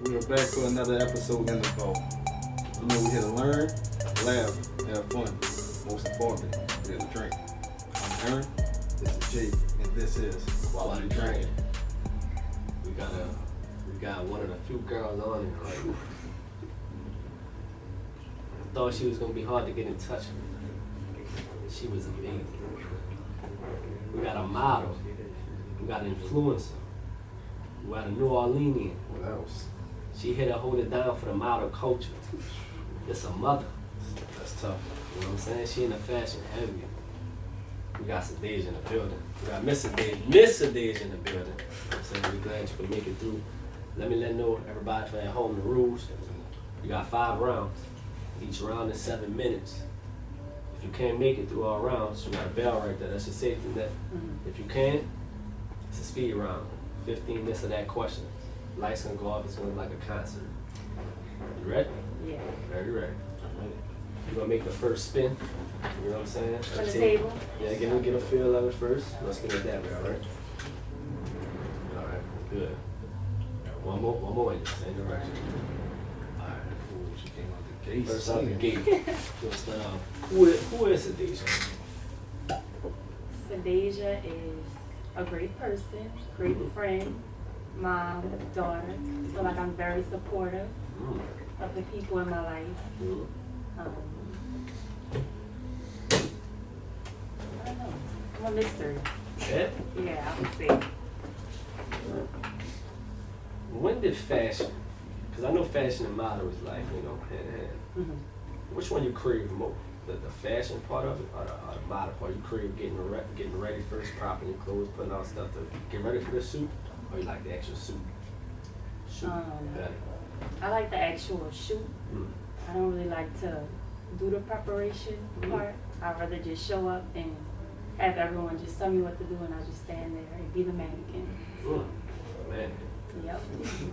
We are back for another episode in the vault. You know, we're here to learn, laugh, have fun. Most importantly, we're here to drink. I'm Aaron, this is Jake, and this is Quality Drinking. We got one of the few girls on here right now. I thought she was gonna be hard to get in touch with. She was amazing. We got a model. We got an influencer. We got a New Orleanian. What else? She hit and hold it down for the model culture. It's a mother. That's tough. You know what I'm saying? She in the fashion heavy. We got Sadeja in the building. We got Miss Sadeja in the building. I'm saying we're glad you could make it through. Let me know everybody at home the rules. You got 5 rounds. Each round is 7 minutes. If you can't make it through all rounds, you got a bell right there. That's your safety net. If you can, it's a speed round. 15 minutes of that question. Lights gonna go off. It's gonna be like a concert. You ready? Yeah. Very ready. You're gonna make the first spin. You know what I'm saying? On the table? Yeah, get a feel of it first. Let's spin it that way, alright? Alright, good. One more in the same direction. Alright. Ooh, she came out the gate. First out the gate. We'll start off. Who is Sadeja? Sadeja is a great person, great friend, mom, daughter. I feel like I'm very supportive of the people in my life. I don't know. I'm a mystery. Yeah? Yeah, I would say. When did fashion, because I know fashion and model is like, you know, hand in hand. Which one you crave more? The fashion part of it or the model part? You crave getting ready first, propping your clothes, putting on stuff to get ready for the suit? Or you like the actual suit? Better? I like the actual shoot. I don't really like to do the preparation part. I'd rather just show up and have everyone just tell me what to do and I just stand there and be the mannequin. Man. Yep.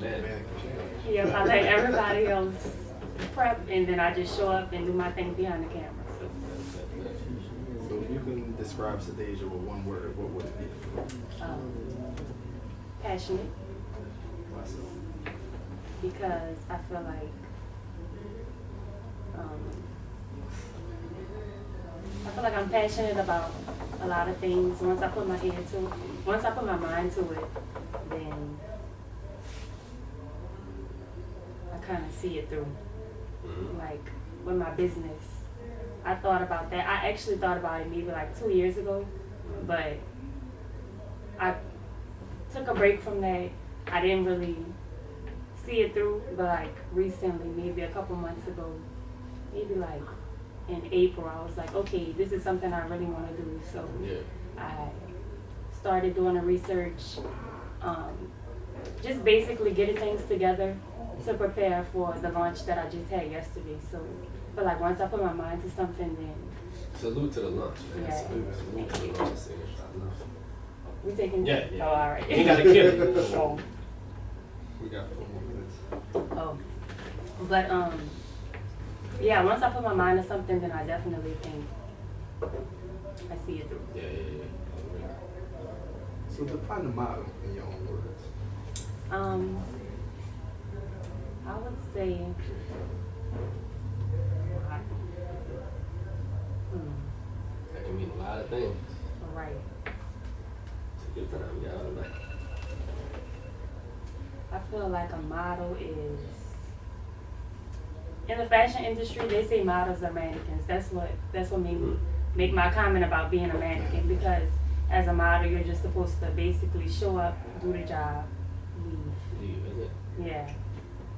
Man. Yep, I let everybody else prep and then I just show up and do my thing behind the camera. So if you can describe Sadeja with one word, what would it be? Passionate. Why so? Because I feel like I'm passionate about a lot of things. Once I put my mind to it, then I kind of see it through. Like with my business, I thought about that. I actually thought about it maybe like 2 years ago, but I took a break from that. I didn't really see it through, but like recently, maybe a couple months ago, maybe like in April, I was like, okay, this is something I really want to do. So I started doing the research, just basically getting things together to prepare for the launch that I just had yesterday. So, but like once I put my mind to something, then Salute to the lunch, man. Yeah. Salute to the lunch. we taking. Yeah. Oh, all right. You ain't gotta kill it. Oh. We got 4 more minutes. Oh, but yeah. Once I put my mind to something, then I definitely think I see it through. Yeah. So define the model in your own words. I would say. That can mean a lot of things. Right. Take your time, y'all. Like, I feel like a model is in the fashion industry. They say models are mannequins. That's what made me make my comment about being a mannequin, because as a model, you're just supposed to basically show up, do the job, leave. is it? Yeah.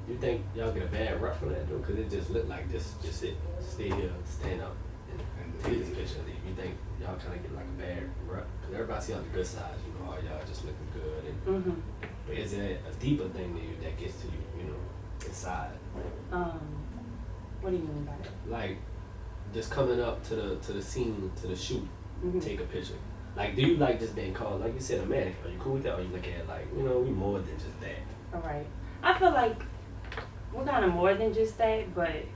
You think y'all get a bad rep for that though? Cause it just looked like just sit, stay here, stand up, and take this picture and leave. You think y'all kind of get like a bad rep? Cause everybody see on the good side, you know, y'all just looking good. And, but is it a deeper thing to you that gets to you, you know, inside? What do you mean by that? Like just coming up to the scene, to the shoot, take a picture. Like, do you like just being called, like you said, a mannequin? Are you cool with that? Or you look at it like, you know, we more than just that? All right. I feel like we're kind of more than just that, but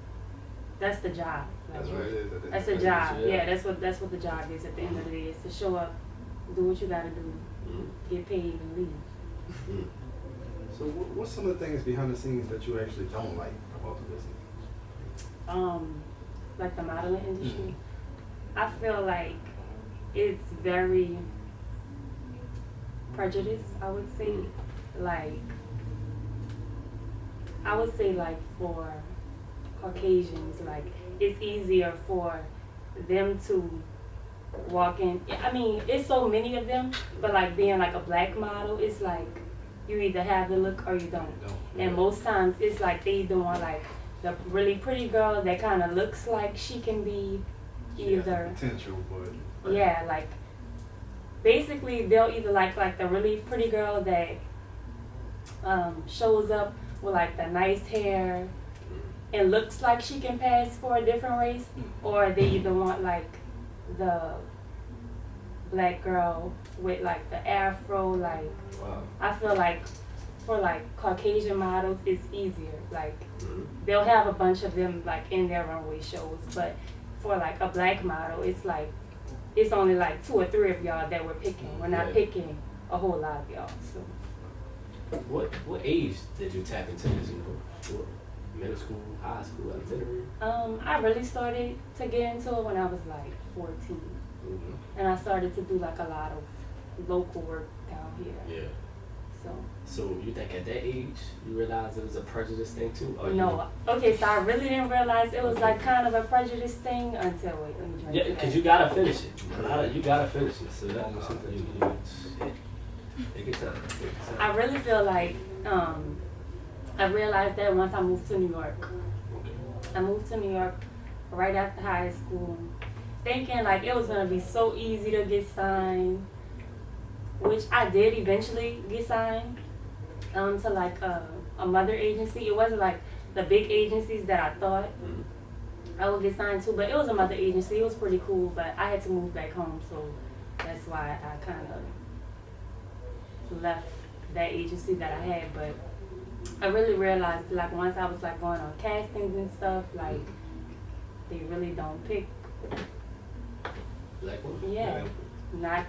that's the job. Like, That's what it is. that's a job. Yeah, that's what the job is at the end of the day. Is to show up, do what you gotta do, get paid, and leave. So what's some of the things behind the scenes that you actually don't like about the business? Like the modeling industry, I feel like it's very prejudiced, I would say. Like, I would say like for Caucasians, like it's easier for them to walk in. I mean, it's so many of them, but like being like a black model, it's like you either have the look or you don't. And most times it's like they either want like the really pretty girl that kind of looks like she can be either potential, but yeah, like basically they'll either like the really pretty girl that shows up with like the nice hair and looks like she can pass for a different race, or they either want like the black girl with like the afro. Like, I feel like for like Caucasian models it's easier. Like they'll have a bunch of them like in their runway shows, but for like a black model it's like it's only like 2 or 3 of y'all that we're picking. We're not picking a whole lot of y'all. So what age did you tap into this? What, middle school, high school, elementary? I really started to get into it when I was like 14. And I started to do like a lot of local work down here. Yeah. So you think at that age you realized it was a prejudice thing too? Or no. Okay, so I really didn't realize it was like kind of a prejudice thing until let me drink. Yeah, because you gotta finish it. You gotta finish it. So that take your time. I really feel like I realized that once I moved to New York. I moved to New York right after high school, thinking like it was gonna be so easy to get signed, which I did eventually get signed to like a mother agency. It wasn't like the big agencies that I thought I would get signed to, but it was a mother agency. It was pretty cool, but I had to move back home, so that's why I kind of left that agency that I had. But I really realized like once I was like going on castings and stuff, like they really don't pick black women. Yeah, not.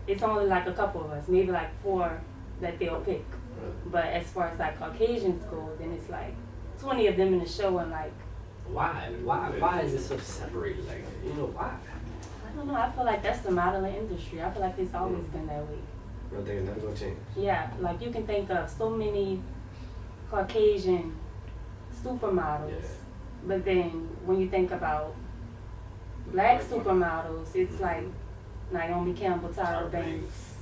It's only like a couple of us, maybe like 4 that they'll pick. But as far as like Caucasians go, then it's like 20 of them in the show, and like. Why is it so separated? Like, you know why? I don't know. I feel like that's the modeling industry. I feel like it's always been that way. I don't think it's never gonna change. Yeah, like you can think of so many Caucasian supermodels, but then when you think about black supermodels, it's like Naomi Campbell, Tyra Banks.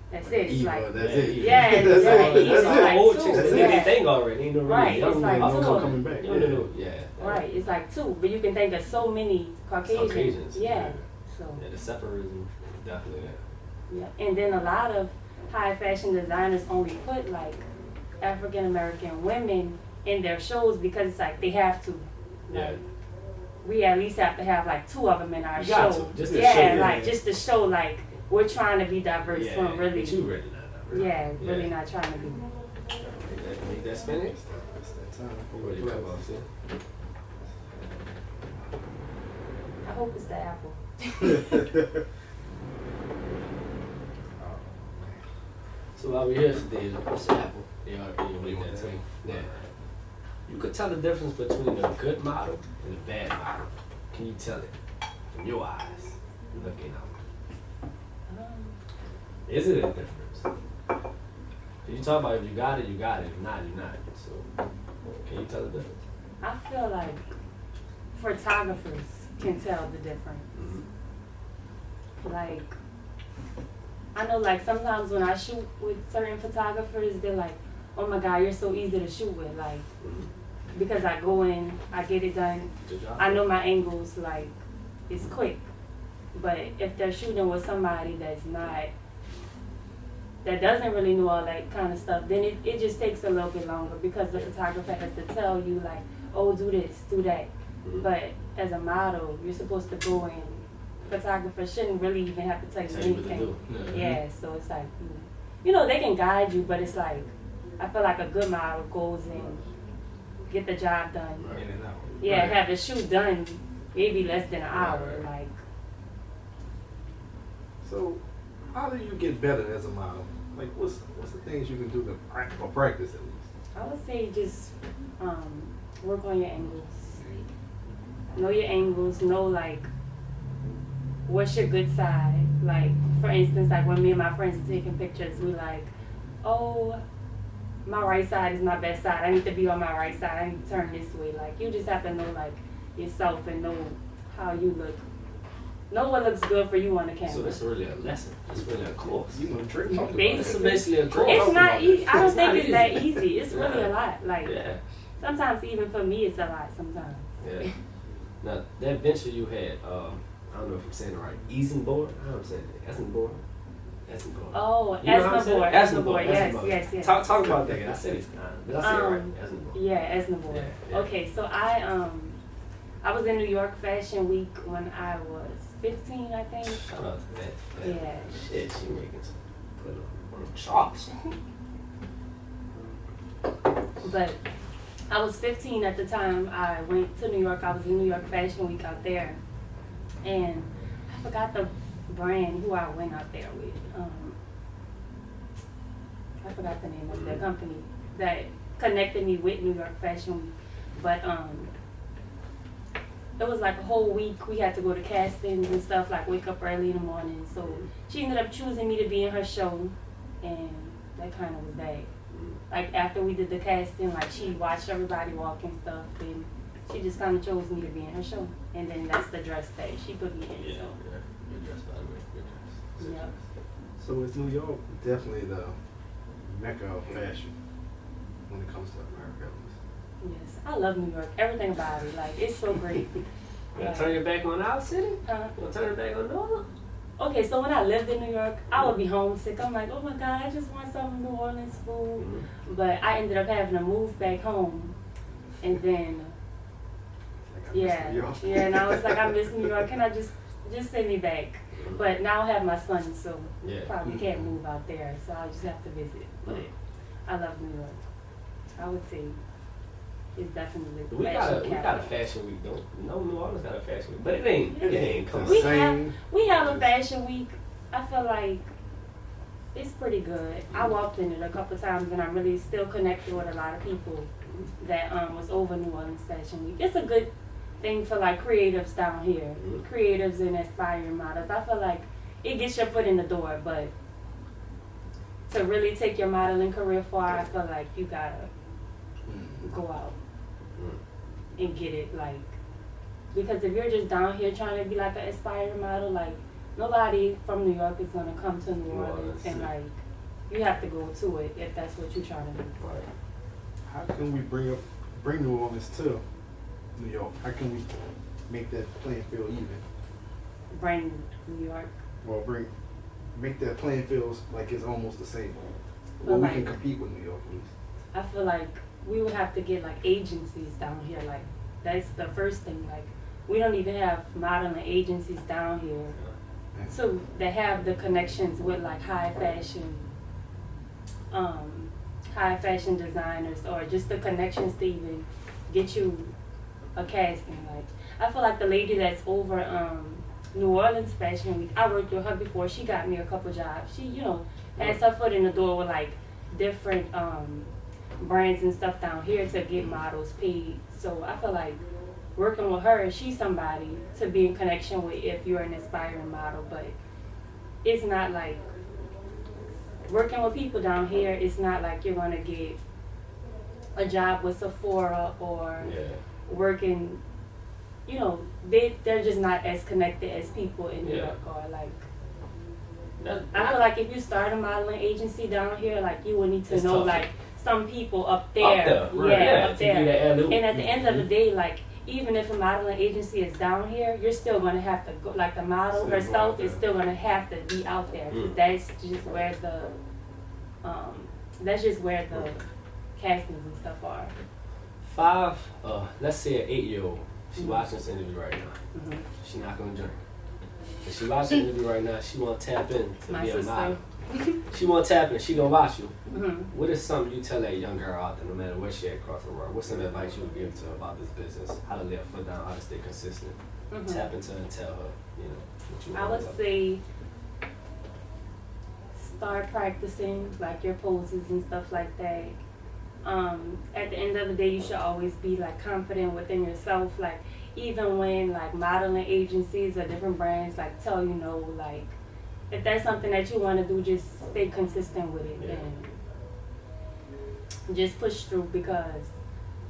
That's it. It's like that's it. Yeah, that's it's it. like old 2. chicks. That's Yeah. thing already. Ain't no Right, it's like 2. coming back. No. Yeah. Right, it's like 2, but you can think of so many Caucasians. Yeah. So. Yeah, the separatism is definitely there. Yeah, and then a lot of high fashion designers only put like African American women in their shows because it's like they have to. Like, we at least have to have like 2 of them in our show. Just to show, like just to show like we're trying to be diverse from really. But you really not diverse. Yeah, really not trying to be. Make that spinach. It's that time. What do you come off, see? I hope it's the apple. So while we're here today, what's the apple? You make that too. Yeah. You could tell the difference between a good model and a bad model. Can you tell it from your eyes looking out? Is it a difference? You talk about if you got it, you got it. If not, you're not. So can you tell the difference? I feel like photographers can tell the difference. Like, I know like sometimes when I shoot with certain photographers, they're like, oh my God, you're so easy to shoot with. Like, because I go in, I get it done. I know my angles, like, it's quick. But if they're shooting with somebody that doesn't really know all that kind of stuff, then it just takes a little bit longer because the photographer has to tell you like, oh, do this, do that. But as a model, you're supposed to go in. Photographer shouldn't really even have to tell you anything. Yeah, so it's like, you know, they can guide you, but it's like, I feel like a good model goes in, get the job done. In and out. Yeah, have the shoot done maybe less than an hour. Like. So, how do you get better as a model? Like, what's the things you can do to practice at least? I would say just work on your angles. Know your angles. Know like what's your good side. Like for instance, like when me and my friends are taking pictures, we like, oh, my right side is my best side. I need to be on my right side. I need to turn this way. Like you just have to know like yourself and know how you look. Know what looks good for you on the camera. So it's really a lesson. It's really a course. You know, Drake talked about It's that. basically a course. It's not easy. I don't It's not think it's easy. that easy. It's Yeah. really a lot. Like Yeah. sometimes even for me, it's a lot. Sometimes. Yeah. Now that venture you had, I don't know if I'm saying it right. Eisenboard? I don't say it. Eisenboard. Eisenboard. Oh, You know what I'm saying? Esnabor. Esnabor. Yes, Esnabor. yes, yes. Talk about that. I said it. Did I say it right? Eisenboard. Yeah, Esnabor. Yeah, yeah. Okay, so I was in New York Fashion Week when I was 15, I think. Shout out to that. Yeah. Shit, she making some put on the chops. But I was 15 at the time. I went to New York. I was in New York Fashion Week out there, and I forgot the brand who I went out there with. I forgot the name of the company that connected me with New York Fashion Week. But it was like a whole week. We had to go to castings and stuff, like wake up early in the morning. So she ended up choosing me to be in her show, and that kind of was that. Like after we did the casting, like she watched everybody walk and stuff, and she just kind of chose me to be in her show. And then that's the dress that she put me in. Yeah, So. yeah. Good dress, by the way. Good dress. Yep. So it's New York definitely the mecca of fashion when it comes to America. Yes, I love New York. Everything about it, like it's so great. You gonna turn your back on our city? Huh? You gonna turn your back on Northern? Okay, so when I lived in New York, I would be homesick. I'm like, oh my God, I just want some New Orleans food. Mm-hmm. But I ended up having to move back home, and then Like, I miss New York. yeah, and I was like, I miss New York. Can I just send me back? But now I have my son, so Yeah. probably can't move out there. So I'll just have to visit. But I love New York. I would say it's definitely We got a capital. fashion week though. No, New Orleans got a fashion week, but it ain't coming. We Same. have a fashion week. I feel like it's pretty good. I walked in it a couple times, and I'm really still connected with a lot of people that was over New Orleans Fashion Week. It's a good thing for like creatives down here, creatives and aspiring models. I feel like it gets your foot in the door, but to really take your modeling career far, I feel like you gotta go out and get it, like, because if you're just down here trying to be like an aspiring model, like nobody from New York is gonna come to New Orleans, and like you have to go to it if that's what you're trying to do. Right. How can we bring New Orleans to New York? How can we make that playing field even? Bring New York. Well, make that playing field like it's almost the same. But Well, we like- can compete with New York, at least. I feel like we would have to get like agencies down here. Like that's the first thing. Like we don't even have modeling agencies down here. So they have the connections with like high fashion designers, or just the connections to even get you a casting. Like I feel like the lady that's over New Orleans Fashion Week, I worked with her before. She got me a couple jobs. She, has her foot in the door with like different brands and stuff down here to get models paid. So I feel like working with her, she's somebody to be in connection with if you're an aspiring model. But it's not like working with people down here. It's not like you're gonna get a job with Sephora or working. They're just not as connected as people in New York are. Like I feel like if you start a modeling agency down here, like you will need to know like some people up there. Up there. And at the end of the day, like even if a modeling agency is down here, you're still gonna have to go. Like the model herself is still gonna have to be out there. 'Cause that's just where the castings and stuff are. Let's say an 8-year-old. She watching this interview right now. She not gonna drink. If she watching the interview right now, she wanna tap in to My be a sister. model. She wanna tap in. She gonna watch you. Mhm. What is something you tell that young girl out there, no matter where she at across the world? What's some advice you would give to her about this business? How to lay her foot down, how to stay consistent. Tap into her and tell her, what you I want would to say start practicing like your poses and stuff like that. At the end of the day, you should always be like confident within yourself. Like even when like modeling agencies or different brands like tell you no, like if that's something that you want to do, just stay consistent with it and just push through, because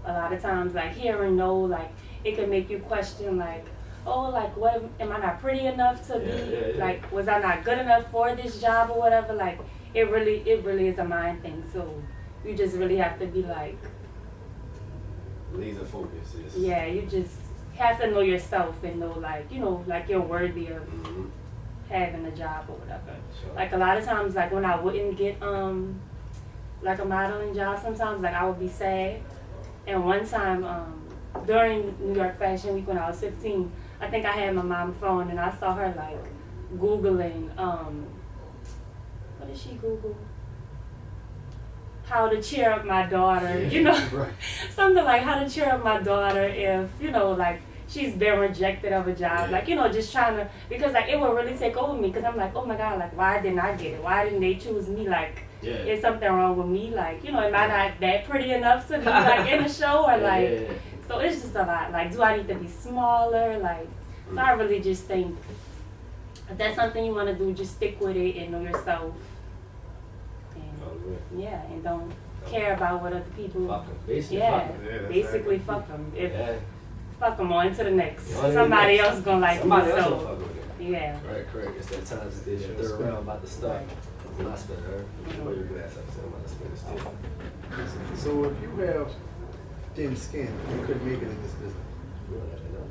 a lot of times like hearing no, like it can make you question like, oh, like what am I not pretty enough to be? Like was I not good enough for this job or whatever? Like it really is a mind thing. So you just really have to be like laser focus. Yeah, you just have to know yourself and know like, you know, like you're worthy of having a job or whatever. Sure. Like a lot of times like when I wouldn't get like a modeling job, sometimes like I would be sad. And one time during New York Fashion Week when I was 15, I think I had my mom's phone and I saw her like Googling, what did she Google? How to cheer up my daughter, you know, Right. something like how to cheer up my daughter if, you know, like she's been rejected of a job, like, you know, just trying to, because like it will really take over me, because I'm like, oh my God, like why didn't I get it? Why didn't they choose me? Like, is something wrong with me? Like, you know, am I not that pretty enough to be like in the show or like, so it's just a lot. Like, do I need to be smaller? Like, so I really just think if that's something you want to do, just stick with it and know yourself. And, yeah, and don't care about what other people. Fuck 'em. Basically, Yeah, fuck 'em. basically fuck them. If fuck them on to the next. Yeah, Somebody else gonna like somebody you. else So gonna fuck with it. yeah. Right, correct. It's that time stage. Third round about to start. I'm not spinning her. What your glass up? I'm about to spin this too. So if you have thin skin, you couldn't make it in this business. You don't have to know.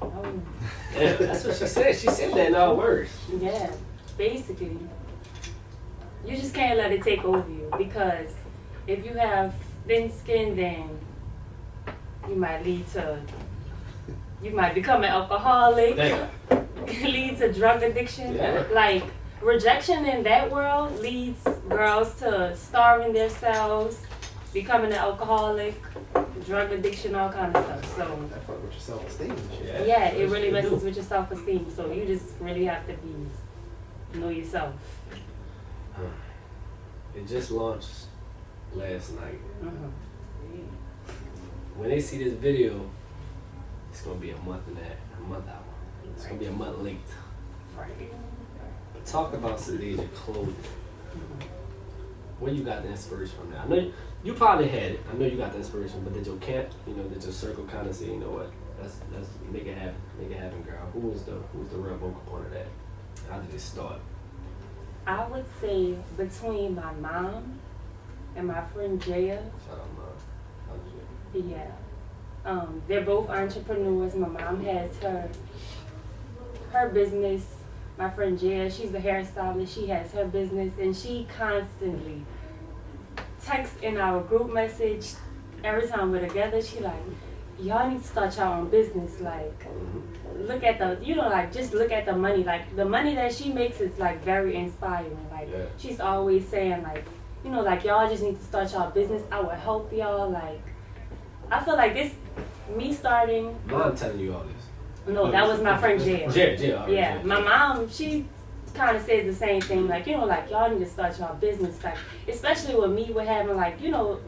Oh, Yeah, that's what she said. She said that in all words. yeah. Basically, you just can't let it take over you, because if you have thin skin, then you might become an alcoholic, lead to drug addiction. Yeah. Like rejection in that world leads girls to starving themselves, becoming an alcoholic, drug addiction, all kind of stuff. So That fuck with your self-esteem and shit. yeah, it really messes with your self-esteem. So you just really have to know yourself. It just launched last night. Mm-hmm. When they see this video, it's gonna be a month out. It's gonna be a month late. But talk about Sadeja Clotning. Where you got the inspiration from that? I know you probably had it. I know you got the inspiration, but did your camp, did your circle kind of say, you know what, let's make it happen, girl? Who was the real vocal point of that? How did it start? I would say between my mom and my friend Jaya. Shout out, Mom. How did you? Yeah. They're both entrepreneurs. My mom has her business. My friend Jaya, she's a hairstylist. She has her business, and she constantly texts in our group message every time we're together. She like, y'all need to start your own business. Like, look at the, just look at the money. Like, the money that she makes is like very inspiring. Like, she's always saying like, y'all just need to start your business. I will help y'all. Like, I feel like me starting. Mom telling you all this. No, that was my friend Jay. Yeah. My mom, she kind of says the same thing. Like, y'all need to start your business. Like, especially with me, with having like, the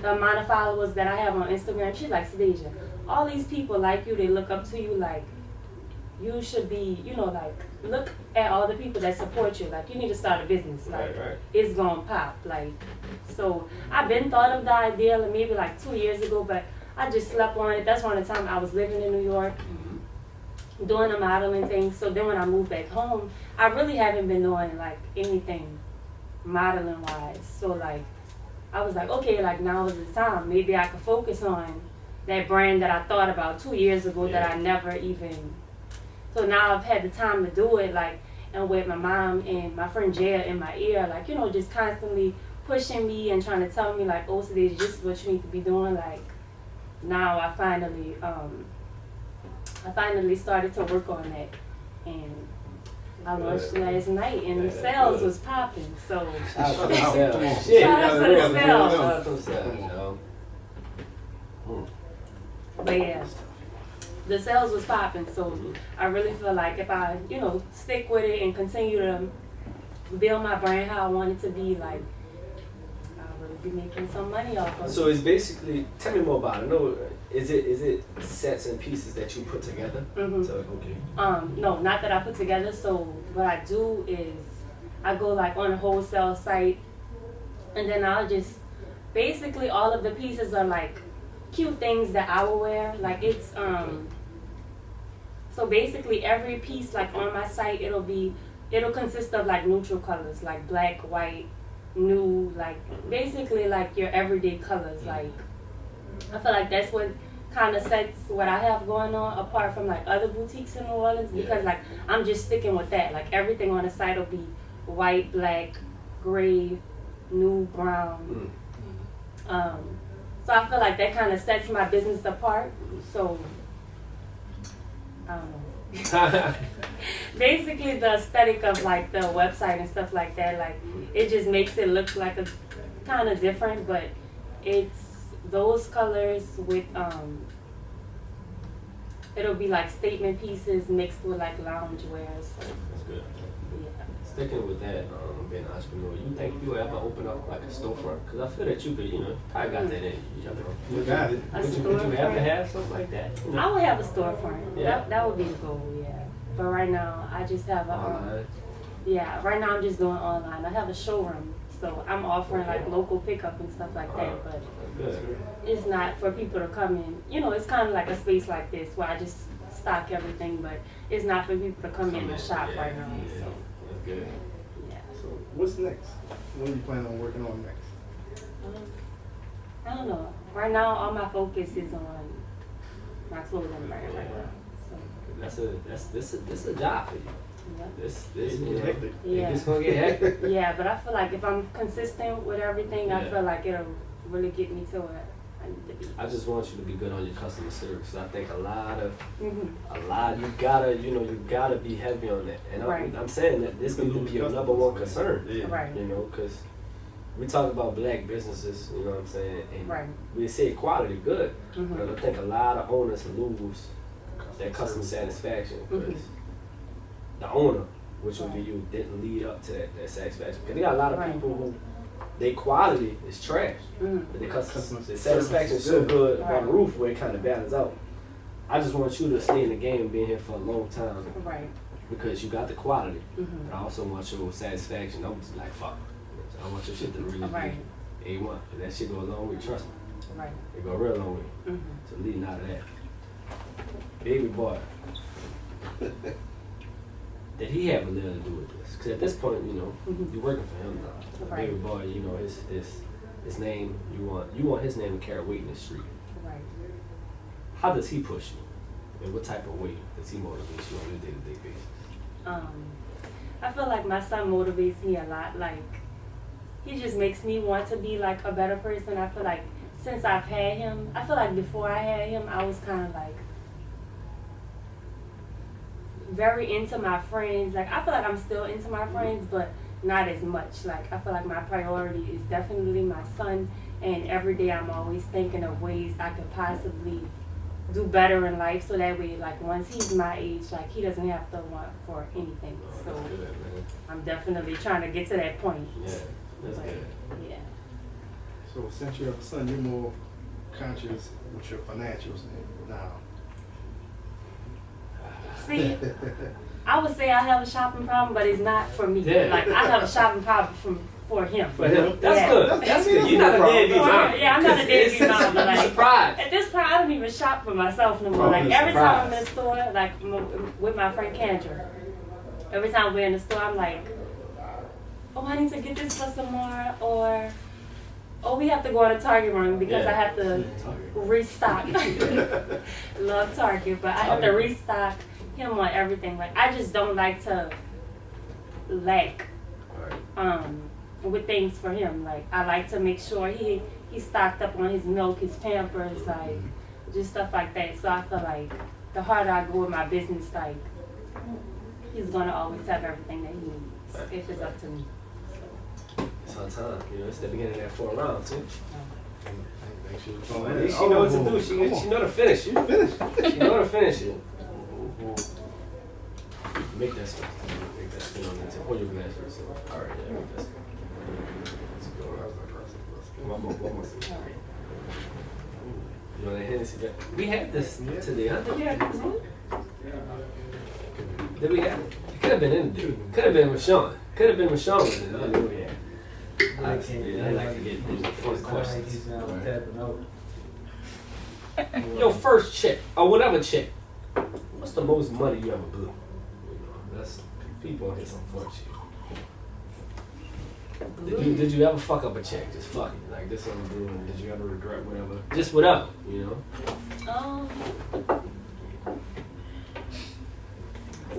amount of followers that I have on Instagram. She's like, Sadeja, all these people like you, they look up to you. Like, you should be, look at all the people that support you. Like, you need to start a business. Like, it's gonna pop. Like, so I've been thought of the idea like maybe like 2 years ago, but I just slept on it. That's one of the time I was living in New York, doing the modeling thing. So then when I moved back home, I really haven't been doing like anything modeling wise. So like, I was like, okay, like now is the time. Maybe I could focus on that brand that I thought about 2 years ago that I never even. So now I've had the time to do it, like, and with my mom and my friend Jaya in my ear, like, just constantly pushing me and trying to tell me like, oh, so this is what you need to be doing. Like, now I finally started to work on that, and I launched last night, and the sales was popping. So shout out to the sales. Shout out to the sales. Shout out to the sales. But yeah, the sales was popping. So I really feel like if I, stick with it and continue to build my brand how I want it to be, like I'll really be making some money off of it. So it's basically, tell me more about it. No, is it sets and pieces that you put together? Mhm. So okay. No, not that I put together. So what I do is I go like on a wholesale site, and then I'll just basically all of the pieces are like cute things that I will wear. Like it's so basically every piece like on my site it'll consist of like neutral colors like black, white, nude, like basically like your everyday colors. Like I feel like that's what kind of sets what I have going on apart from like other boutiques in New Orleans, because like I'm just sticking with that. Like everything on the site will be white, black, gray, nude, brown. So I feel like that kind of sets my business apart. So I don't know. Basically the aesthetic of like the website and stuff like that, like it just makes it look like a kind of different, but it's those colors with it'll be like statement pieces mixed with like lounge wear. So That's good. yeah. Sticking with that, being an entrepreneur, you think you'll ever open up like a storefront? Because I feel that you could, probably got that in you. You got it. A Would you ever storefront? have something like that? I would have a storefront. Yeah. That would be the goal, yeah. But right now I just have a Online? yeah, right now I'm just doing online. I have a showroom, so I'm offering like local pickup and stuff like that, but Good. it's not for people to come in. It's kind of like a space like this where I just stock everything, but it's not for people to come in and shop right now. Yeah. So That's good. yeah. So what's next? What are you planning on working on next? I don't know. Right now all my focus is on my clothing brand right now. So This a job for you. yeah. This Hectic. Yeah. It's gonna get hectic. Yeah, but I feel like if I'm consistent with everything, I Yeah. feel like it'll really get me to where I need to be. I just want you to be good on your customer service. I think Mhm. you gotta be heavy on that. And Right. I'm saying that this needs to be your number one concern. Yeah. Right. Because we talk about black businesses, you know what I'm saying? And Right. we say quality good, Mhm. but I think a lot of owners lose that customer satisfaction because Mhm. the owner, which would be you, didn't lead up to that satisfaction. Because they got a lot of Right. people who their quality is trash, Mhm. but their Customer customer satisfaction is so service is good Right. on the roof where it kind of balances out. I just want you to stay in the game, being here for a long time, Right. because you got the quality, Mhm. but I also want your satisfaction. I'm just like, fuck. I want your shit to really Right. be A1. And that shit go a long way, trust me. Right. It go a real long way. Mhm. So leading out of that. Baby boy. Did he have a little to do with this? Because at this point, Mhm. you're working for him now. Right. Baby boy, his name, you want his name to carry weight in the street. Right. How does he push you? And what type of way does he motivate you on a day-to-day basis? I feel like my son motivates me a lot. Like, he just makes me want to be like a better person. I feel like since I've had him, I feel like before I had him, I was kind of like very into my friends. Like, I feel like I'm still into my friends, but not as much. Like, I feel like my priority is definitely my son, and every day I'm always thinking of ways I could possibly do better in life, so that way, like, once he's my age, like, he doesn't have to want for anything. So That's good, man. I'm definitely trying to get to that point. Yeah, that's But, good. yeah. So since you have a son, you're more conscious with your financials now. See, I would say I have a shopping problem, but it's not for me. Yeah. Like, I have a shopping problem for him. For him, that's Yeah. good. That's good. You're not a deadbeat For mom. him, yeah, I'm not a deadbeat mom, but I'm like, surprised. at this point, I don't even shop for myself no more. Oh, Like, you're every time I'm in surprised. the store, like with my friend Kendra, every time we're in the store, I'm like, oh, I need to get this for some more, or oh, we have to go on a Target run because Yeah. I have to restock. Love Target, but I have to restock him on everything. Like, I just don't like to lack Alright. with things for him. Like, I like to make sure he's stocked up on his milk, his Pampers, like just stuff like that. So I feel like the harder I go with my business, like, he's gonna always have everything that he needs if it's up to me. It's her time. It's the beginning of that 4th round, too. Oh, At least she know what to do. She know to finish you. Finish. She know to finish you. Make that spin. Make that spin on the tip. Hold your glass first. All right, yeah, make that spin. Let's go. One more. Alright. You know that Hennessy? We had this today, huh? Did we have this one? Did we have it? It could have been in there. Could have been with Sean. Could have been with Sean with it. I knew we had. I like to get these fun questions. Your first check, or whatever check. What's the most money you ever blew? You know, that's people on here some fuck shit. Did you ever fuck up a check? Just fuck it. Like this I'm doing. Did you ever regret whatever? Just whatever, you know?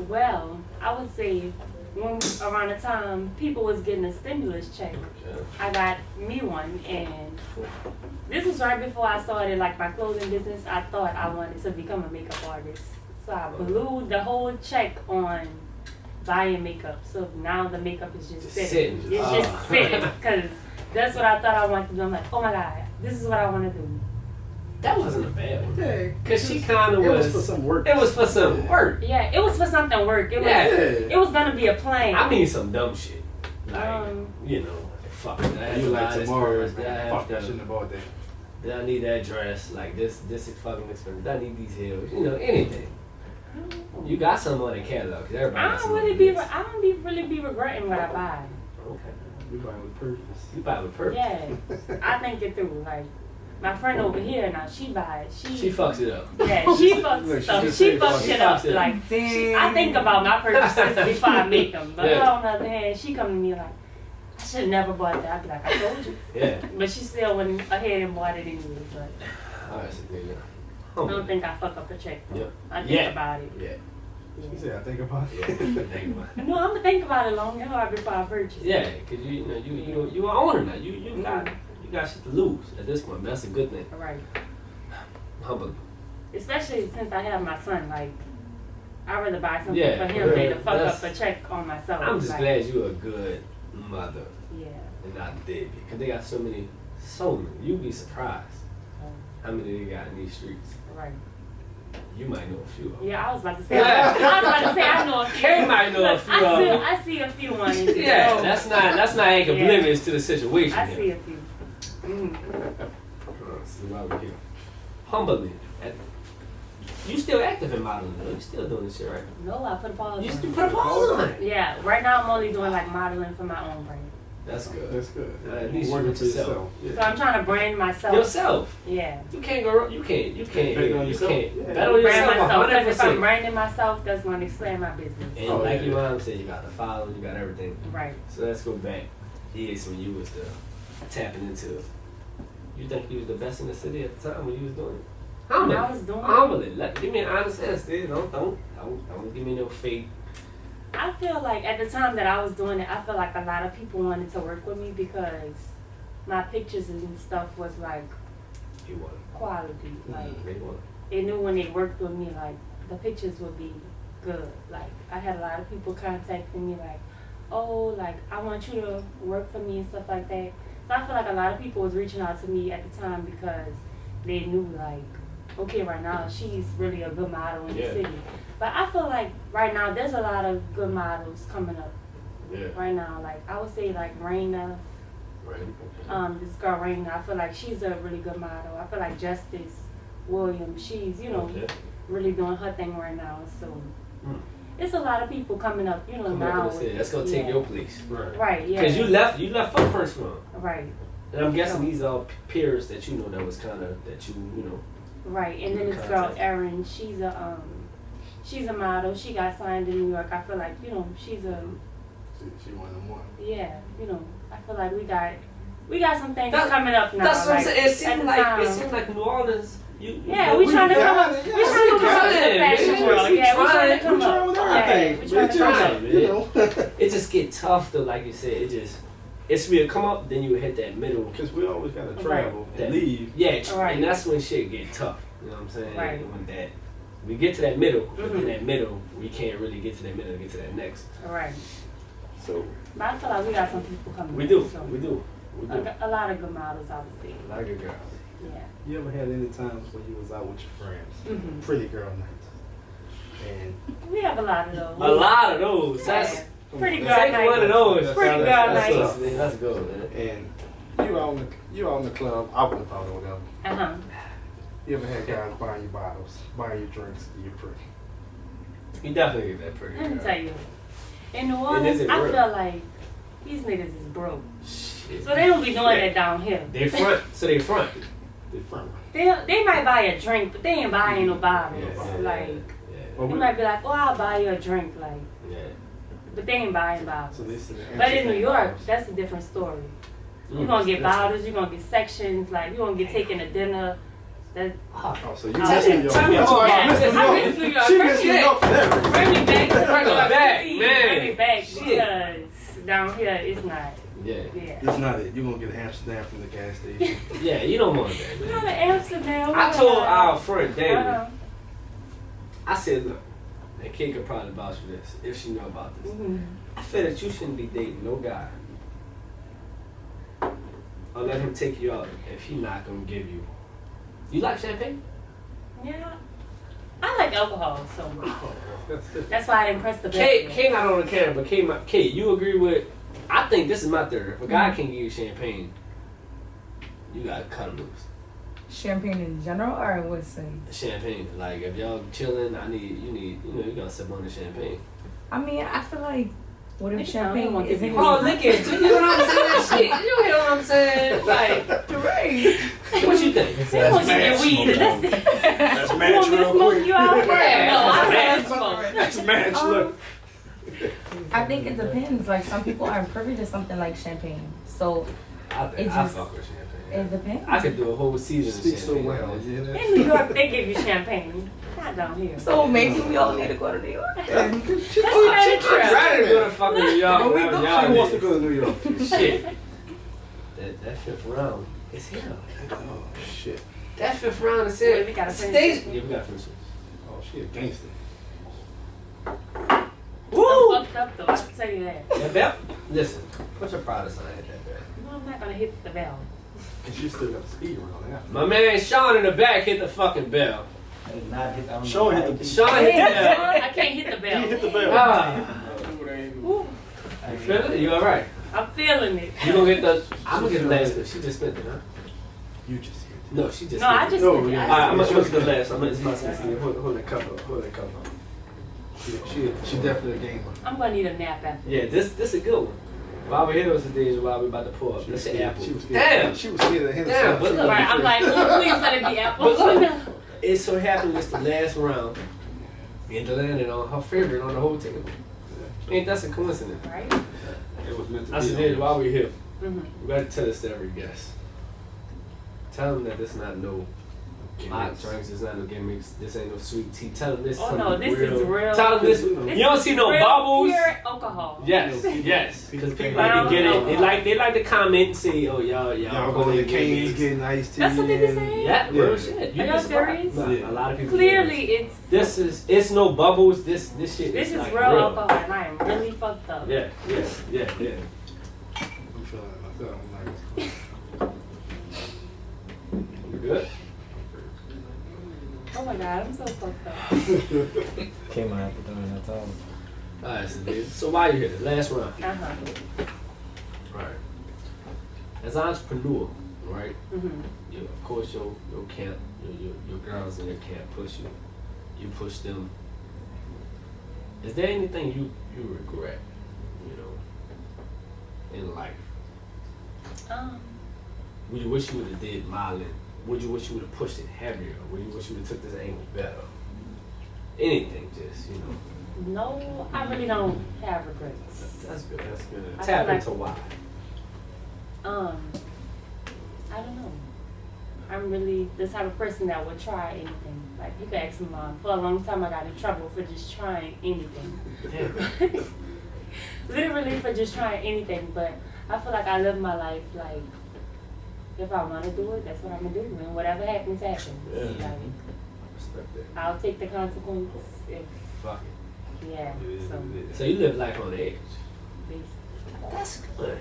Well, I would say when around the time people was getting a stimulus check, I got me one, and this was right before I started like my clothing business. I thought I wanted to become a makeup artist, so I blew the whole check on buying makeup. So now the makeup is just sitting. It's just sitting because that's what I thought I wanted to do. I'm like, oh my god, this is what I want to do. That wasn't a bad one. Yeah, Cause she kind of was. It was for some work. It was for some work. Yeah, it was for something work. It was gonna be a plan. I mean some dumb shit. Like, you know, fuck it. I You like tomorrow, fuck I shouldn't have bought that. Then I need that dress. Like this is fucking expensive. I need these heels. You know, anything. You got some on the catalog. Cause everybody got some on the list. I don't really be regretting what I buy. Okay. You buy with purpose. You buy with purpose. Yeah, I think it through. Like my friend over here now, she buys. She fucks it up. Yeah, she fucks stuff. She fucks it up. Like I think about my purchases before I make them. But her on the other hand, she come to me like, I should have never bought that. I'd be like, I told you. Yeah. But she still went ahead and bought it anyway. But All right, Sadeja. I don't think I fuck up a check. Yep. I think about it. Yeah. She said, I think about it. Yeah. Think about it. No, I'm gonna think about it long and hard before I purchase. Yeah, cause you know you are owner now. You got shit to lose at this point. But that's a good thing. Right. Humble. Especially since I have my son. Like, I'd rather buy something Yeah, for him than to fuck that's- up a check on myself. I'm just like, glad you're a good mother Yeah. and not a deadbeat. Cause they got so many. You'd be surprised how many they got in these streets. Right. You might know a few of them. Yeah, I was about to say. Yeah. I know a few. Kay might know a few of them. I see a few ones. Yeah, that's not oblivious to the situation. I here. see a few. See why we're here. Humbly. You still active in modeling though. You still doing this shit, right? No, I put a pause You on still it. put a pause on it. Yeah, right now I'm only doing like modeling for my own brand. That's good. That's good. At least Working you for yourself. So I'm trying to brand myself. Yourself. Yeah. You can't go wrong. You can't. Bet on yourself. Yeah. Yeah. Bet on Brand yourself myself. Because if I'm 100%. branding myself, that's going to expand my business. And Oh, like yeah. your mom said, you got the following, you got everything. Right. So let's go back years when you was tapping into. You think you was the best in the city at the time when you was doing it? Humbly. I was doing it. Humbly. Give me an honest answer. Don't give me no fake. I feel like at the time that I was doing it, I feel like a lot of people wanted to work with me because my pictures and stuff was like You won. quality. Like They won. they knew when they worked with me, like the pictures would be good. Like I had a lot of people contacting me like, oh, like I want you to work for me and stuff like that. So I feel like a lot of people was reaching out to me at the time because they knew like, okay, right now she's really a good model in the city. But I feel like right now there's a lot of good models coming up. Yeah. Right now, like I would say like Raina, Right. this girl Raina, I feel like she's a really good model. I feel like Justice Williams, she's, really doing her thing right now. So it's a lot of people coming up, now. Let's go take your place. Right, yeah. Because you left footprints from them. Right. And I'm guessing these are peers that you know that was kind of, that you. Right, and then this girl Erin, she's a model. She got signed in New York. I feel like, she's a, She one of one. yeah, I feel like we got some things coming up now. That's what I'm like, saying. It seems time. like New Orleans. We trying to come up. We trying to come up in the fashion world. Yeah, we trying to come up. Yeah, we trying to come up. It just get tough though, like you said. It's real come up, then you hit that middle. Because we always got to travel That- and leave. Yeah, Right. and that's when shit get tough. You know what I'm saying? Right. When we get to that middle, but in that middle, we can't really get to that middle and get to that next. Right. So But I feel like we got some people coming. we up, do. so We do. A lot of good models, I would say. Like a girl. Yeah. You ever had any times when you was out with your friends? Mhm. Pretty girl nights. And We have a lot of those. A lot of those. That's pretty girl take night. one of those. Pretty girl That's night. good. That's good, man. and you out in the club, I wouldn't thought on them. Uh-huh. You ever had guys buying you bottles, buying you drinks, and you're pretty? You definitely get that pretty. Let me girl. tell you. In New And Orleans, is it I real? feel like these niggas is broke. Shit. So they don't be doing that down here. They front. So they front. They front. They might buy a drink, but they ain't buying no bottles. Yeah, Like, Well, they we- might be like, oh, I'll buy you a drink. Like, Yeah. but they ain't buying bottles. So they sit there But in empty New York, bottles. that's a different story. Mm. You're gonna get bottles, you're gonna get sections, like, you're gonna get taken to dinner. That's, Oh, so you Oh, miss New York. tell me That's more why about she miss this. New I York. miss New York. She miss New York for that reason. bring me back to New Bring her York, back, please. man. Bring me back Shit. because down here it's not. Yeah. Yeah. It's not it. You're gonna get Amsterdam from the gas station. Yeah. You don't want that. We Man. go to Amsterdam. I told our friend David. Uh-huh. I said, look, and Kate could probably vouch for this if she know about this. Mhm. I feel that you shouldn't be dating no guy or let him take you out if he not gonna give you. You like champagne? Yeah. I like alcohol so much. That's good. That's why I didn't press the button. Kate not on the camera, but Kate, you agree with? I think this is my theory. If a guy can give you champagne, you gotta cut him loose. Champagne in general, or in what sense? Champagne, like if y'all chilling, you gotta sip on the champagne. I mean, I feel like what if Niggas don't champagne want is to in be his wrong. Oh, look at you know what I'm saying? Shit, you hear what I'm saying? Like, right? what you think? They won't get your weed and that's it. That's You match want me to real smoke quick. you out? Yeah. No, I Match. said smoke. That's match. Look. I think it depends. Like some people aren't privy to something like champagne, so I think It I just- fuck with champagne. it depends. I could do a whole season Speak of so champagne. well. You know? In New York, they give you champagne. Not down here. So maybe we all need to go to New York. Then. Let's plan a trip. I'm trying to go to fucking New York. But we wherever go, y'all she wants to is. go to New York. Shit. That fifth round is here. Oh shit. That fifth round is Wait, here. we gotta finish Stage. this. Yeah, we gotta finish this. Oh, she a gangster. Woo! I'm fucked up though, I can tell you that. That bell? Listen, put your pride aside at that bell. No, I'm not gonna hit the bell. And she still got the speed around there. My man Sean in the back hit the fucking bell. Sean hit the Sean I hit the can't, bell. I can't hit the bell. He hit the bell. Ah. Woo. You feel it? You alright? I'm feeling it. You gonna get the. I'm gonna get the last bit. She just spent it, huh? You just hit it. No, she just No, I spent it. just No, did it. yeah. I Alright, I'm just gonna go to the last. It's my sister. Hold that cover up. Hold that cover up. She definitely a gamer. I'm gonna need a nap after. Yeah, this a good one. While we're here, was the days while we about to pull up. She was This is scared. apple. She was scared. Damn. She was scared of him. Damn, but look. Right, I'm like, oh, please let it be apple. But look, it so happened it's the last round. And the landed on her favorite on the whole table. Ain't that a coincidence? Right? It was meant to I be. said, while we're here, Mm-hmm. we gotta tell this to every guest. Tell them that this not no hot drinks, this not no gimmicks, this ain't no sweet tea. Tell them this Oh, something no, this is real. Tell them this. This You don't see no real bubbles. Pure alcohol. Yes, yes. Because people I like don't to get know. it. They like to comment and say, oh y'all Y'all going to get Cane's gimmicks. getting iced tea. That's what they be and- saying? Yeah, Yeah. real shit. Are y'all serious? Nah, a lot of people. Clearly, it's It's no bubbles. This shit. this is like real alcohol, and I am really fucked up. Yeah. I'm feeling it myself. I'm like, You good? Oh my god, I'm so fucked up. Came out after doing that time. Alright, so why you here? The last round. Uh-huh. Right. As an entrepreneur, right? Mm-hmm. You, of course, your camp, your girls in your camp push you. You push them. Is there anything you regret, you know, in life? Would you wish you would have did modeling? Would you wish you would have pushed it heavier? Would you wish you would have took this angle better? Anything, just, you know. No, I really don't have regrets. That's good. That's good. I Tap feel like- into why. I don't know. I'm really the type of person that would try anything. Like, you could ask my mom. For a long time, I got in trouble for just trying anything. Damn. Literally for just trying anything. But I feel like I live my life like, if I want to do it, that's what I'm going to do. And whatever happens, happens. Yeah. Like, Respect that. I'll take the consequence if, Fuck it. yeah. So, So you live life on the edge. basically. That's good.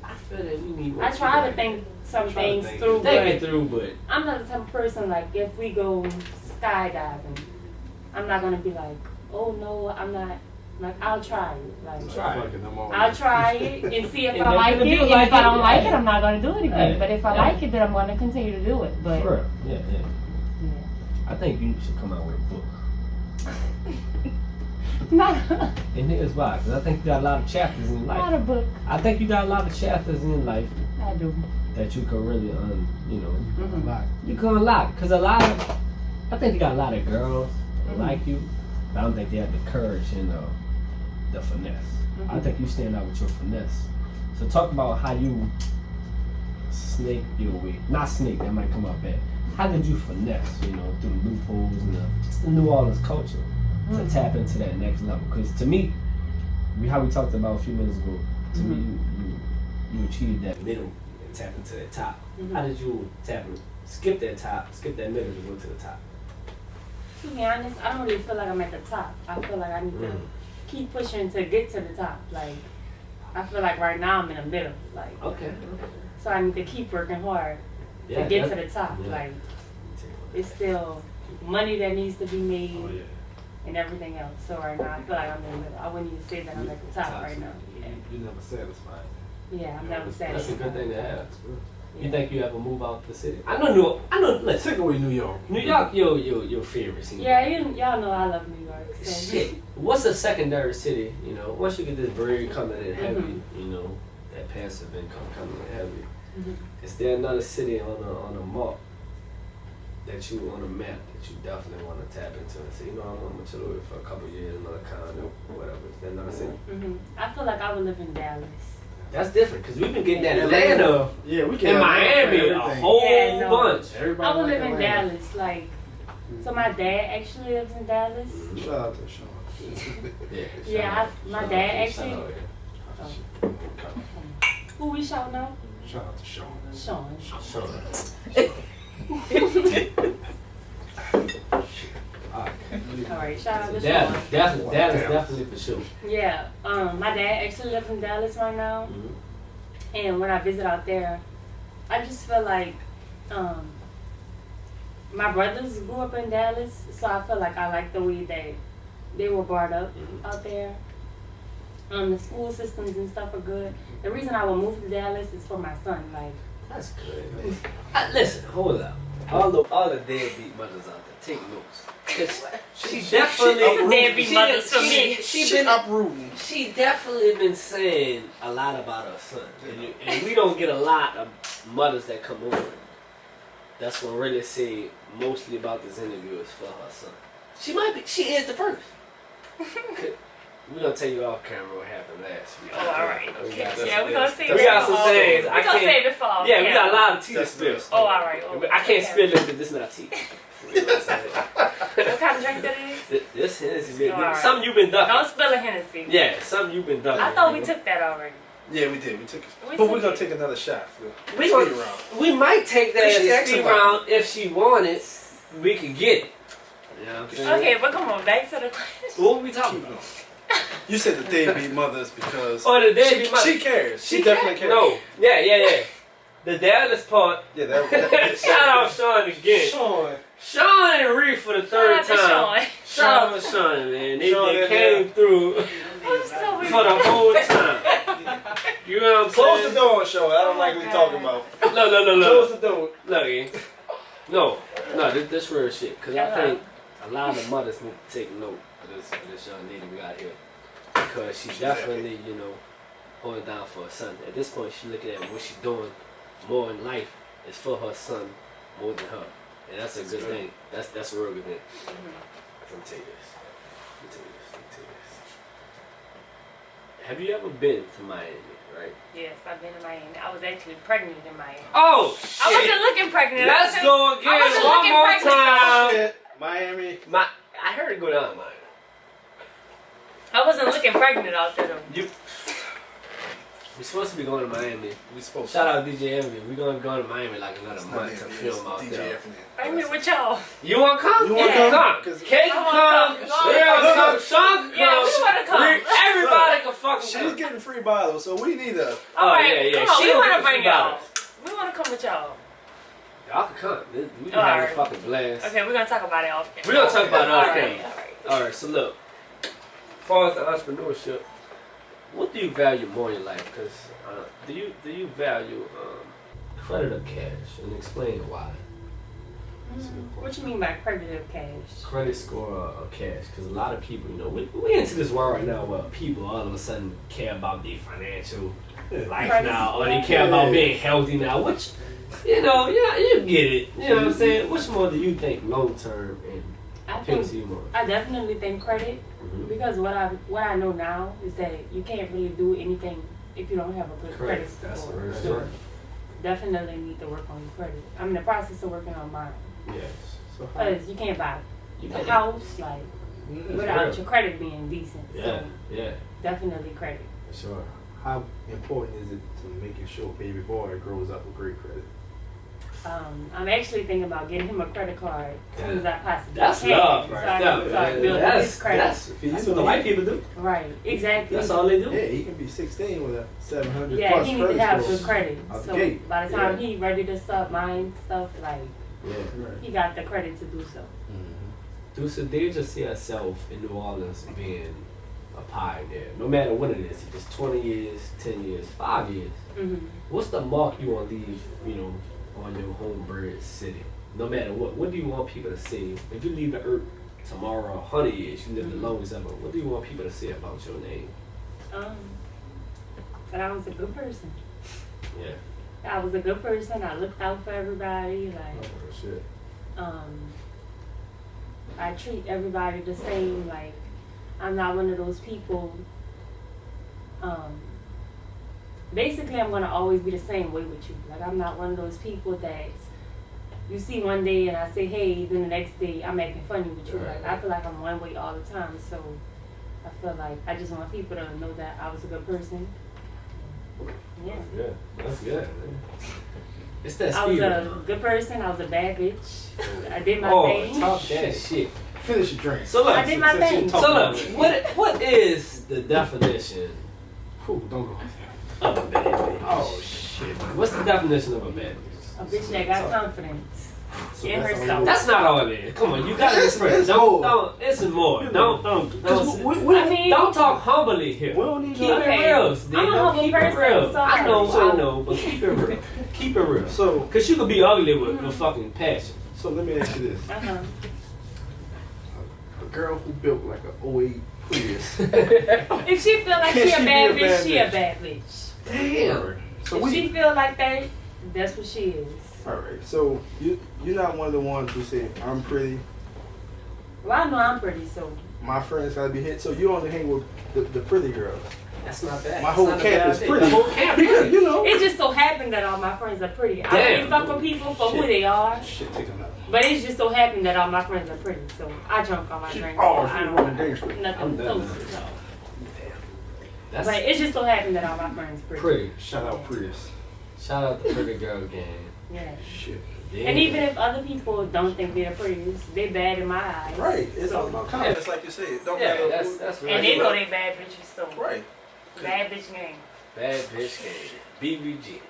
I feel that we need more I try to people think some like that. Try to things through, Think it but through, but I'm not the type of person like if we go skydiving, I'm not gonna be like, oh no, I'm not. Like, I'll try it. Like, Try. Fucking, I'm all I'll try it and see if And I then like if it. you And like if I it, don't like it, yeah. I'm not gonna do it again. Yeah. But if I Yeah. like it, then I'm gonna continue to do it. But For real. Yeah. yeah. I think you should come out with a book. Not, And here's why. Because I think you got a lot of chapters in not life. a book. I think you got a lot of chapters in life I do. that you can really, Mhm. you can unlock. Because I think you got a lot of girls that Mhm. like you, but I don't think they have the courage and the finesse. I Mhm. think you stand out with your finesse. So talk about how you snake your way. Not snake, that might come out bad. How did you finesse, through the loopholes and just the New Orleans culture to tap into that next level? Because to me, how we talked about a few minutes ago, to me, you achieved that middle and tap into that top. Mhm. How did you skip that top, skip that middle to go to the top? To be honest, I don't really feel like I'm at the top. I feel like I need to keep pushing to get to the top. Like, I feel like right now I'm in the middle. Like, Okay. so I need to keep working hard Yeah, to get to that's- the top. yeah. Like, it's still money that needs to be made Oh, yeah. and everything else. So right now I feel like I'm in the middle. I wouldn't even say that I'm at the top right now. Yeah, You're never satisfied. yeah, I'm never That's satisfied. a good thing to have. Yeah. You think you ever move out the city? I know. Listen, Take away New York. New York, your favorite city. Yeah, y'all know I love New York. So. Shit. What's a secondary city? Once you get this bread coming in heavy, Mhm. that passive income coming in heavy. Mhm. Is there another city on a map that you on a map that you definitely want to tap into and say, I'm gonna chill with for a couple of years, another condo, whatever? Is there another city? Mhm. I feel like I would live in Dallas. That's different because we've been getting that Atlanta. Atlanta Yeah, we can. and have Miami a everything. whole Yeah, no. bunch. Everybody I would like live in Atlanta. Dallas. Like, so my dad actually lives in Dallas. Shout out to Sean. Yeah, my dad actually. Oh. Who we shouting out? Shout out to Sean. Sean. Alright, shout out to Sean. Dallas, definitely for sure. Yeah, my dad actually lives in Dallas right now, and when I visit out there, I just feel like my brothers grew up in Dallas, so I feel like I like the way that they were brought up out there. The school systems and stuff are good. The reason I would move to Dallas is for my son. Like, That's good, man. Listen, hold up. All the deadbeat mothers out there, take notes. 'Cause she definitely That's a deadbeat mothers for me. She definitely been saying a lot about her son, and we don't get a lot of mothers that come on. That's what really say mostly about this interview is for her son. She is the first. We're gonna tell you off camera what happened last week. oh, all right. We Yeah, we're gonna see. We got some things. We're gonna save it for all. Yeah, we got a lot of tea to spill. Oh, all right. Oh, I can't spill it because this is not tea. You know what I'm saying? What kind of drink that is? This Hennessy, All right. something you've been ducking. Don't spill a Hennessy. Yeah, something you've been ducking. I thought we took that already. Yeah, we did. We took it. We But took we're going it. to take another shot. We might take that Cause as she a asked speed about round if she wanted. We could get it. You know what I'm saying? Okay, but come on, back to the question. What were we talking about? You said the deadbeat mothers because Oh, the deadbeat mother. she cares. She definitely cares. No. Yeah. The Dallas part. Yeah, that Shout out Sean again. Sean. Sean and Reef for the third Shout out time. to Shout out to Sean, man. They Sean, came through I'm so weird. for the whole time. You know what I'm Close saying? the door, Sean. I don't Oh like my what you're God. talking about. No. Close the door. Look, no, this real shit. Because I think a lot of mothers need to take note of this young lady we got here. Because she's definitely, holding down for her son. At this point, she's looking at what she's doing more in life is for her son more than her. And that's a good thing. That's a real good thing. Let me tell you this. Have you ever been to Miami, right? Yes, I've been in Miami. I was actually pregnant in Miami. Oh, shit. I wasn't looking pregnant. Let's go again wasn't one looking more pregnant. time. Shit. Miami. I heard it go down, Miami. I wasn't looking pregnant out there though. We're supposed to be going to Miami. We supposed Shout out DJ Envy. We're going to go to Miami like another month to film out there. I'm here with y'all. You want to come? You wanna Yeah. come? Come. Kate I can wanna come. come. Real come. Sean can Yeah, come. we wanna come. Everybody can fucking She's come. getting free bottles, so we need a. Oh, Alright, yeah. come on, She we will want get to bring free y'all. bottles. We want to come with y'all. Y'all can come. We can have Alright. a fucking blast. Okay, we're going to talk about it off camera. We're going to talk about it off Alright, camera. alright. All right, so look, as far as the entrepreneurship, what do you value more in your life? Because do you value credit or cash? And explain why. What you mean by credit cash? Credit score or cash? Because a lot of people, you know, we into this world right now where people all of a sudden care about their financial life Credit now, or score. they care about being healthy now. Which, you know, you get it. You know what I'm saying? Which more do you think long term and appeals to you more? I definitely think credit, because what I know now is that you can't really do anything if you don't have a good credit score. That's the real So shit. definitely need to work on your credit. I'm in the process of working on mine. Yes. So how, Because you can't buy You a can't. house like without real. your credit being decent. Yeah, So yeah, definitely credit. sure. how important is it to making sure baby boy grows up with great credit? I'm actually thinking about getting him a credit card as soon as I possibly That's can. love So right I there, can start man. building his credit. That's what the white people do. Right, exactly. That's all they do. Yeah, he can be 16 with a 700 Yeah, plus he needs credit to have score. good credit. Out the So gate. by the time Yeah. he ready to start buying stuff, like Yeah. Right. he got the credit to do so. Do Sadeja see herself in New Orleans being a pioneer? No matter what it is, if it's 20 years, 10 years, 5 years, what's the mark you want to leave, you know, on your homebred city? No matter what do you want people to see? If you leave the earth tomorrow, 100 years, you live the longest ever, what do you want people to say about your name? That I was a good person. Yeah. I was a good person. I looked out for everybody. Like, Oh, shit. I treat everybody the same. Like, I'm not one of those people. Basically, I'm gonna always be the same way with you. Like, I'm not one of those people that you see one day and I say, hey, then the next day I'm acting funny with you. Like, I feel like I'm one way all the time. So I feel like I just want people to know that I was a good person. Yeah. Yeah, that's good, man. It's that I was spirit. a good person. I was a bad bitch. I did my Oh, thing. talk that shit. Finish your drink. So look, I did my since you thing. talking So look, about it. what is the definition Whew, don't go there. of a bad bitch? Oh shit. What's the definition of a bad bitch? A bitch that got confidence So in that's herself. That's not all it is. Come on, you gotta express. Don't. It's more. Don't. I mean, Don't talk humbly here. We don't need Keep no. it Okay. real, I'm a Steve. humble Keep it person, real. sorry. I know, but keep it real. Keep it real. So Cause you could be ugly with fucking passion. let me ask you this: Uh-huh. a girl who built like an 08 Prius. If she feel like Can she a she bad be a bitch, bad she a bitch? bad bitch. Damn. So If she feel like that, that's what she is. all right. So you're not one of the ones who say I'm pretty. Well, I know I'm pretty, so My friends gotta be hit. So you only hang with the pretty girls. That's not bad. My That's whole not a camp bad is thing. pretty. The whole camp Because pretty. you know. it just so happened that all my friends are pretty. I Damn. really fuck with people for who Shit. they are, Shit, take them out. but it's just so happened that all my friends are pretty. So I drunk all my drinks. Oh, so I she's don't running dangerous. I'm nothing done. close. No. That's But it just so happened that all my friends pretty. pretty. Shout out Prius. Shout out the pretty girl gang. Yeah. Shit. Yeah. And even if other people don't think they're the prettiest, they bad in my eyes. Right. It's all So- about confidence, like you said. It don't Yeah, matter. that's And they know they bad bitches, so Right. bad bitch gang. Bad bitch gang. BBG.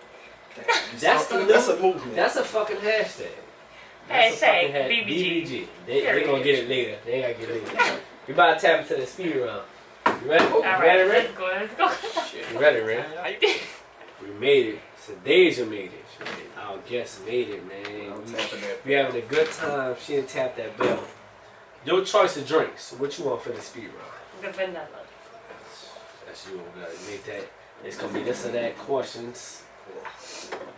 That's a movement. That's a fucking hashtag. That's a Hashtag fucking BBG. They gonna get it later. They gotta get it later. We about to tap into the speed round. You ready? All right, Ready, Rick? let's go, let's go. You ready, Rick? We made it. Sadeja made it. Our guest made it, man. We having a good time. She didn't tap that bell. Your choice of drinks. What you want for the speed round? The vanilla. That's you. We gotta make that. It's gonna be this or that questions.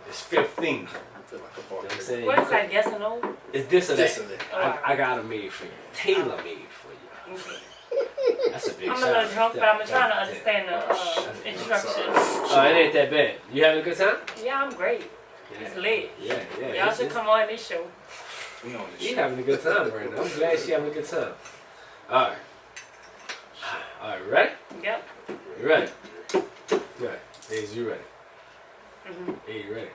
It's 15. You know what I'm saying? What is that, yes or no? It's this or This that. or that. I got it made for you. Tailor made for you. Okay. That's a big I'm a shout. little drunk, but I'm trying to understand the instructions. Oh, it ain't that bad. You having a good time? Yeah, I'm great. It's lit. Yeah, yeah. Y'all it's- should come on this show. We on this She shit. having a good time, Brandon. I'm glad she having a good time. Alright. Alright, ready? Yep. You ready? Right. Is you ready? Mhm. Hey, you ready?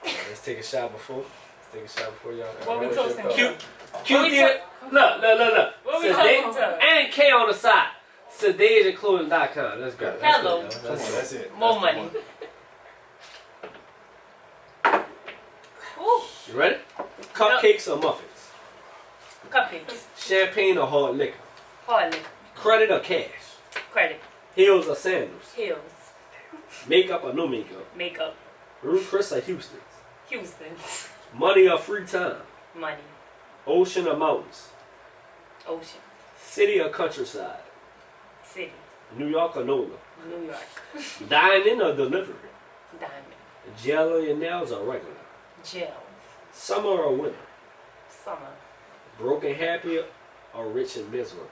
Alright, let's take a shot before. Y'all. What we toasting to? Cute. What Cute we did. Look. What we Sade- toasting to? And K on the side. SadejaClothing.com. Let's go. Hello. Come on, that's it. More That's the money. one. Ooh. You ready? Cupcakes or muffins? Cupcakes. Champagne or hard liquor? Hard liquor. Credit or cash? Credit. Heels or sandals? Heels. Makeup or no makeup? Makeup. Ruth Chris or Houston? Houston. Money or free time? Money. Ocean or mountains? Ocean. City or countryside? City. New York or NOLA? New York. Dine-in or delivery? Diamond. Gel on your nails or regular? Gel. Summer or winter? Summer. Broken happy or rich and miserable?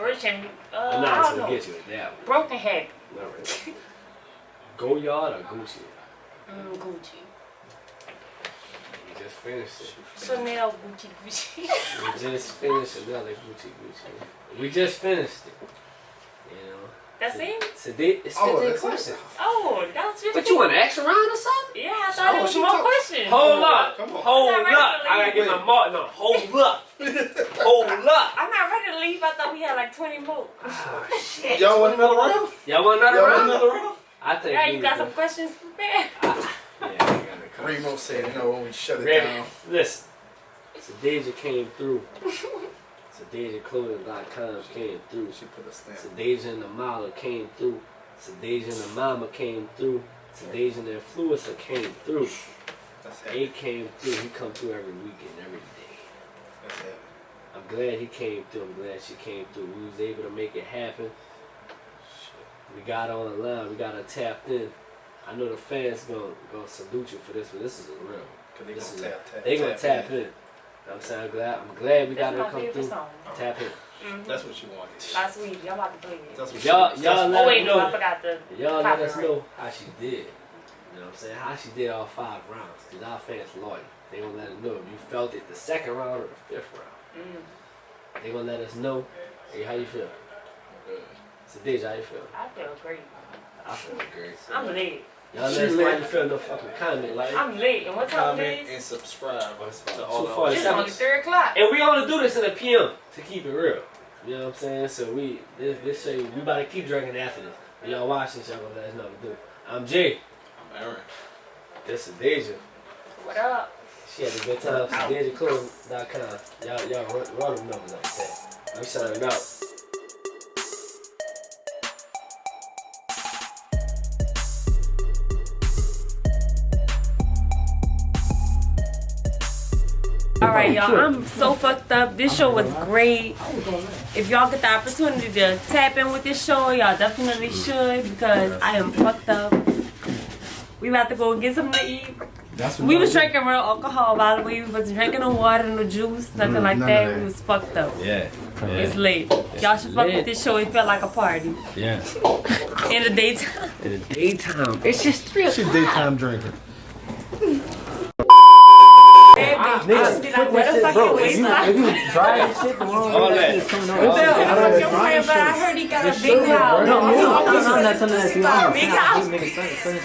Rich and I'm I not don't gonna know. get you with that one. Broken happy. All right. Goyard or Gucci? Gucci. We just finished it. Chanel. Gucci. We just finished another Gucci. We just finished it. You know. That's it? Today it's 15 questions. Oh, that was 15. But you want an extra round or something? Yeah, I thought it was more questions. Hold up. Come on. Hold I'm up. not ready to I gotta leave. get my mark. No, hold up. Hold up. I'm not ready to leave. I thought we had like 20 more. Oh, shit. Y'all want another round? Y'all want another Y'all want round? another round? I think Yeah, we you got need some to- questions prepared? Yeah, I got it. Remo said, when we shut it Ready? down. Listen. Sadeja came through. SadejaClothing.com came through. She put a stamp. Sadeja and the model came through. Sadeja and the mama came through. Sadeja and the influencer came through. That's A heavy. came through. He come through every weekend, every day. That's heavy. I'm glad he came through. I'm glad she came through. We was able to make it happen. We got online. We got her tapped in. I know the fans gonna salute you for this one. This is a real. Cause they This gonna is tap. They gonna tap in. I'm saying I'm glad we got That's her to my come favorite through. song. Tap in. That's what you wanted. Last week, y'all about to play it. That's what Y'all she let Oh wait, us no, I know. forgot the Y'all let us copyright. know how she did. You know what I'm saying? How she did all 5 rounds. Cause our fans loyal. They gonna let us know if you felt it the 2nd round or the 5th round. They gonna let us know. Hey, how you feel? Sadeja, how you feel? I feel great. I feel great. I'm lit. Y'all let us know how you feel in the fucking comment. Like, I'm lit. And what time comment it and is? subscribe to So all far, our It's only 3 o'clock. and we only do this in the PM to keep it real. You know what I'm saying? So this show you, we about to keep drinking after this. When y'all watch this, y'all gonna let us know what to do. I'm Jay. I'm Aaron. This is Deja. What up? She had a good time. SadejaClothing.com. Y'all run them numbers up there. We signing out. Alright, y'all. I'm so fucked up. This show was great. If y'all get the opportunity to tap in with this show, y'all definitely should because I am fucked up. We about to go get something to eat. We was drinking real alcohol, by the way. We wasn't drinking no water, no juice, nothing like none that. of that. We was fucked up. Yeah. It's late. Y'all should fuck with this show. It felt like a party. Yeah. In the daytime. In the daytime. It's just 3 She's a daytime drinker. Niggas be like, where the fuck your waistline? If you try this shit, the wrong All way, that. it's coming Bill, out. I fuck your friend, but I heard he got a big house. No, I'm not telling that to you. I'm Big saying, house. these niggas saying